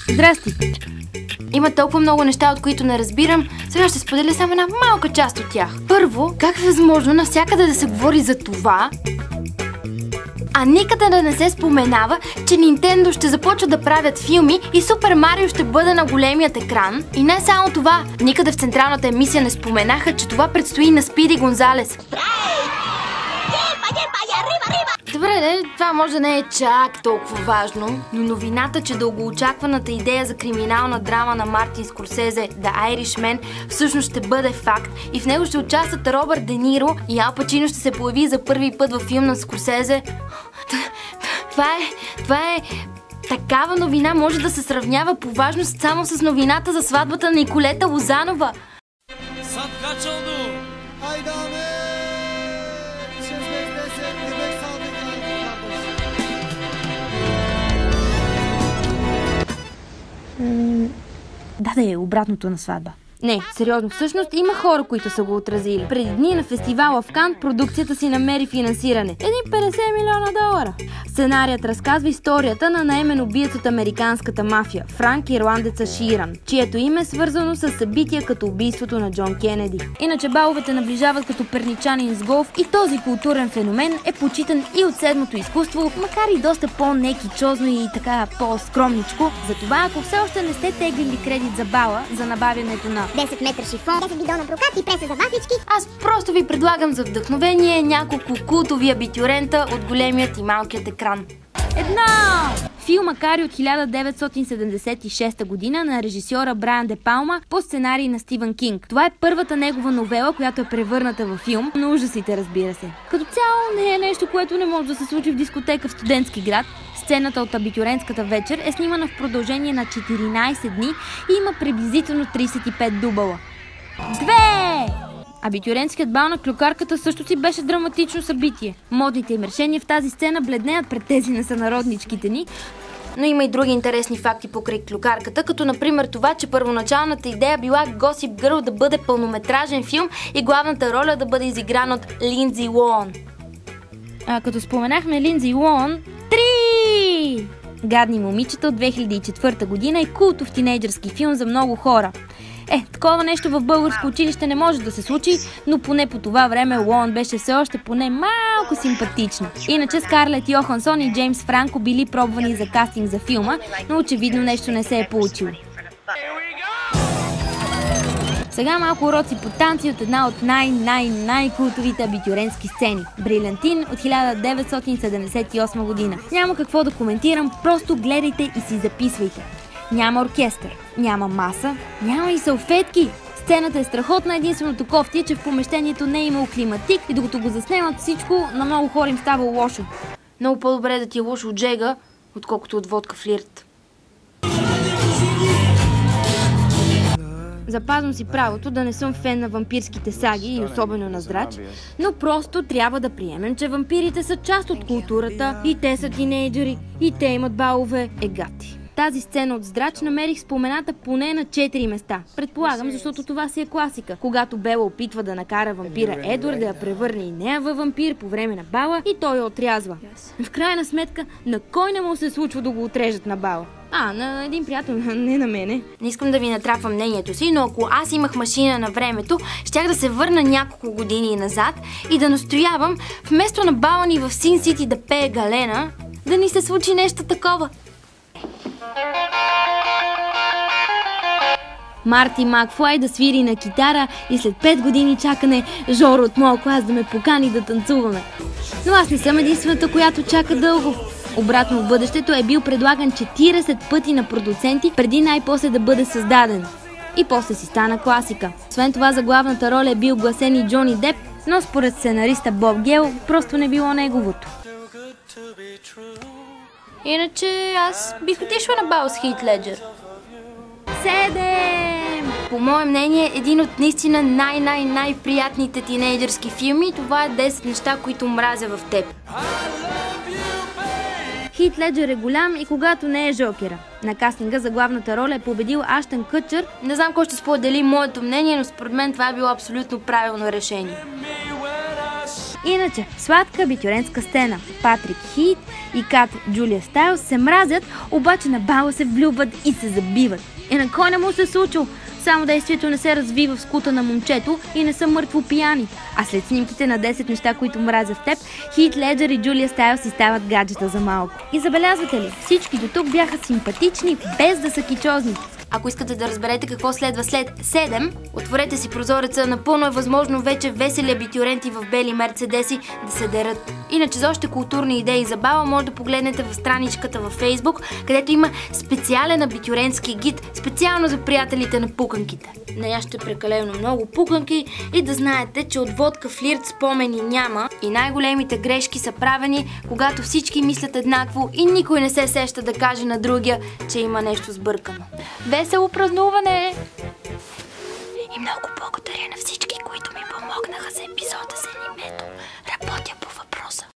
Здрасти! Има толкова много неща, от които не разбирам. Сега ще споделя само една малка част от тях. Първо, как е възможно навсякъде да се говори за това, а никъде да не се споменава, че Nintendo ще започва да правят филми и Супер Марио ще бъде на големият екран? И не само това, никъде в централната емисия не споменаха, че това предстои на Спиди Гонзалес. Добре, това може да не е чак толкова важно, но новината, че дългоочакваната идея за криминална драма на Мартин Скорсезе, The Irishman, всъщност ще бъде факт и в него ще участват Робърт Де Ниро и Ал Пачино ще се появи за първи път във филм на Скорсезе. Това е... Такава новина може да се сравнява по важност само с новината за сватбата на Николета Лозанова. Да, обратното на сватба. Не, сериозно, всъщност има хора, които са го отразили. Преди дни на фестивала в Кан продукцията си намери финансиране. Един $50 милиона. Сценарият разказва историята на наемен убиец от американската мафия, Франк Ирландеца Ширан, чието име е свързано с събития като убийството на Джон Кенеди. Иначе баловете наближават като перничанин с голф и този културен феномен е почитан и от седмото изкуство, макар и доста по-некичозно и така по-скромничко. Затова, ако все още не сте теглили кредит за бала, за набавянето на 10 метра шифон, 10 бидона прокат и преса за вафлички, аз просто ви предлагам за вдъхновение няколко култови абитюрента от големият и малкият екран. Фил Макари от 1976 година на режисьора Брайан Де Палма по сценарий на Стивън Кинг. Това е първата негова новела, която е превърната във филм, на ужасите, разбира се. Като цяло не е нещо, което не може да се случи в дискотека в студентски град. Сцената от абитюрентската вечер е снимана в продължение на 14 дни и има приблизително 35 дубъла. Абитюрентският бал на клюкарката също си беше драматично събитие. Модните им решения в тази сцена бледнеят пред тези на сънародничките ни, но има и други интересни факти покрай клюкарката, като например това, че първоначалната идея била Gossip Girl да бъде пълнометражен филм и главната роля да бъде изиграна от Линдзи Лоан. Като споменахме Линдзи Лоан, 3! Гадни момичета от 2004 година е култов тинейджърски филм за много хора. Такова нещо в българско училище не може да се случи, но поне по това време Лоан беше все още поне малко симпатична. Иначе Скарлет Йохансон и Джеймс Франко били пробвани за кастинг за филма, но очевидно нещо не се е получило. Сега малко уроци по танци от една от най-култовите абитюрентски сцени – Брилянтин от 1978 година. Няма какво да коментирам, просто гледайте и си записвайте. Няма оркестър, няма маса, няма и салфетки. Сцената е страхотна, единственото кофти е, че в помещението не е имало климатик и докато го заснемат всичко, на много хора им става лошо. Много по-добре да ти е лошо от жега, отколкото от водка флирт. Запазвам си правото да не съм фен на вампирските саги и особено на Здрач, но просто трябва да приемем, че вампирите са част от културата и те са тинейджери, и те имат балове. Гати. Тази сцена от Здрач намерих спомената поне на 4 места. Предполагам, защото това си е класика. Когато Бела опитва да накара вампира Едвард да я превърне и нея във вампир по време на бала и той я отрязва. В крайна сметка, на кой не му се случва да го отрежат на бала? На един приятел, не на мене. Не искам да ви натрапвам мнението си, но ако аз имах машина на времето, щях да се върна няколко години назад и да настоявам, вместо на бала ни в Син Сити да пее Галена, да ни се случи нещо такова. Марти Макфлай да свири на китара и след 5 години чакане Жоро от моя клас да ме покани да танцуваме. Но аз не съм единствената, която чака дълго. Обратно в бъдещето е бил предлаган 40 пъти на продуценти, преди най-после да бъде създаден. И после си стана класика. Освен това за главната роля е бил гласен и Джони Деп, но според сценариста Боб Гел просто не било неговото. Иначе аз бих отишла на бал с Хит Леджер. 7! По мое мнение, един от наистина най-приятните тинейджърски филми, това е 10 неща, които мразя в теб. Хит Леджер е голям и когато не е Жокера. На кастинга за главната роля е победил Аштън Кътчър. Не знам кой ще сподели моето мнение, но според мен това е било абсолютно правилно решение. Иначе, сладка абитюрентска сцена. Патрик Хит и Кат Джулия Стайлс се мразят, обаче на бала се влюбват и се забиват. И на кой не му се случило? Само действието не се развива в скута на момчето и не са мъртво пияни. А след снимките на 10 неща, които мразя в теб, Хит Леджер и Джулия Стайлс си стават гаджета за малко. И забелязвате ли, всички до тук бяха симпатични, без да са кичозни. Ако искате да разберете какво следва след 7, отворете си прозореца, напълно е възможно вече весели абитюренти в бели мерцедеси да се дерат. Иначе за още културни идеи за бала може да погледнете в страничката във Фейсбук, където има специален абитюрентски гид, специално за приятелите на пуканките. Наяще прекалено много пуканки и да знаете, че от водка флирт спомени няма и най-големите грешки са правени, когато всички мислят еднакво и никой не се сеща да каже на другия, че има нещо сбъркано. Весело празнуване! И много благодаря на всички, които ми помогнаха за епизода с анимето.